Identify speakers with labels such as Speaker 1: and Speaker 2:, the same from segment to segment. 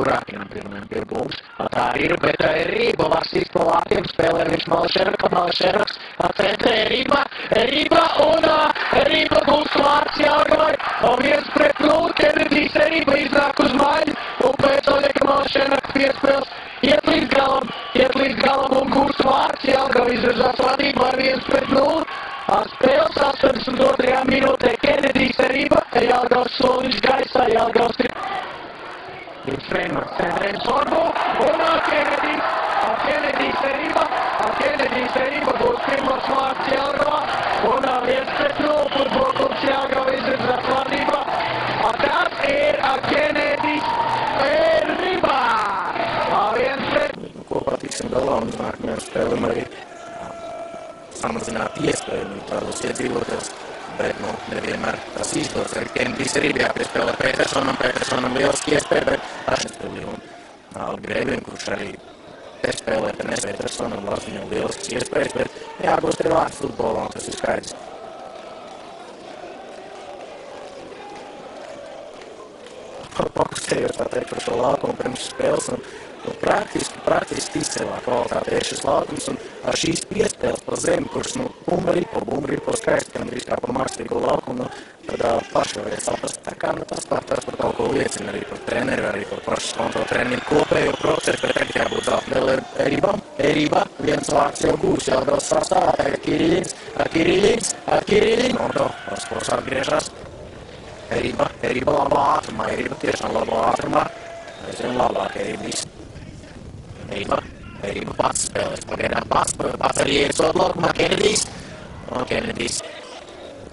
Speaker 1: Rakinam pirmajam pie bumgas. Tā ir, bet Rība Varsīs pa vārtiem spēlē viņš Malšeraks, centrē Rība un Rība būs vārds Jāgavai. 1-0, Kenedijs Rība iznāk uz maiņu un pēc Oļega Malšeraka piespēles iet līdz galam un gūs vārds Jāgava izvirzās vadībā ar 1-0. Spēles 82. minūtē Kenedijs Rība, Jāgavas soliņš gaisā, Jāgavas ir Freimans centrējums Orbu un Kenedijs Rība būs pirmos vārds Jāgavā un 1-0 futbolklubs Jāgava izvirzās vadībā. Tas ir Kenedijs Rība. Kopā tiksim galā un nākamajām spēlēm arī samazināt iespēju tādos iedzīvotājos, bet nevienmēr tas izdodas. Arī Kenedijs Rība jāpiespēlē Petersonam lieliski iespēja, bet Ašņaspilī un Algreivim, kurš arī spēlē Petersonam, viņam lielisks iespējas, bet jāgūst ir vārds futbolā, un tas ir skaidrs. Fokusējos tā teikt par šo laukumu pirms spēles un praktiski izcēlā kvalitāte ir šis laukums un ar šīs piespēles pa zemi, kurš bumripo skaisti, gan drīz kā pa mākslīgo laukumu, tad paši varēja saprast, tā kā tas par kaut ko liecina arī par treneri, arī par pašas kontroltreniņu kopējo procesu, bet tagad jābūt zelta Erība, viens vārds jau gūs, Jāgavas sastāvā, tagad Kirillins, un paspors atgriežas. Erība labā ātrumā, Erība tiešām labā ātrumā, aizvien labāk Erībīs. Erība pats spēlēs, pagaidām pats arī iesot laukumā Kenedijs.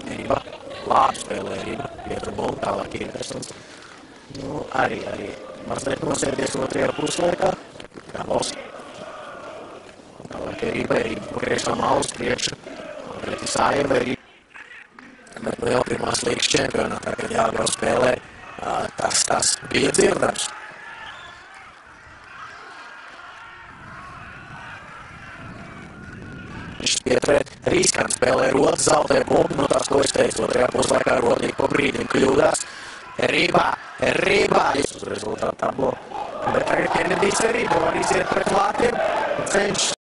Speaker 1: Erība labi spēlē Erība, pietur bolu, tālāk ir Petersons. Arī mazliet nosēdies otrajā puslaikā, kā valsts. Tālāk Erība pagriešā malas priekšu, pretī Sājeva Erība. Bet jau pirmās līgas čempionātā, kad Jāgava spēlē, tas bija dzirdams. Viņš pieturēt riskanti spēlē rotas, zaudē bumbu, no tās, ko es teicu, otrajā puslaikā rodīgi pa brīdim kļūdās. Rība, uz rezultātu tablo. Bet tagad Kenedijs Rība var iziet pret vārtiem, cenšas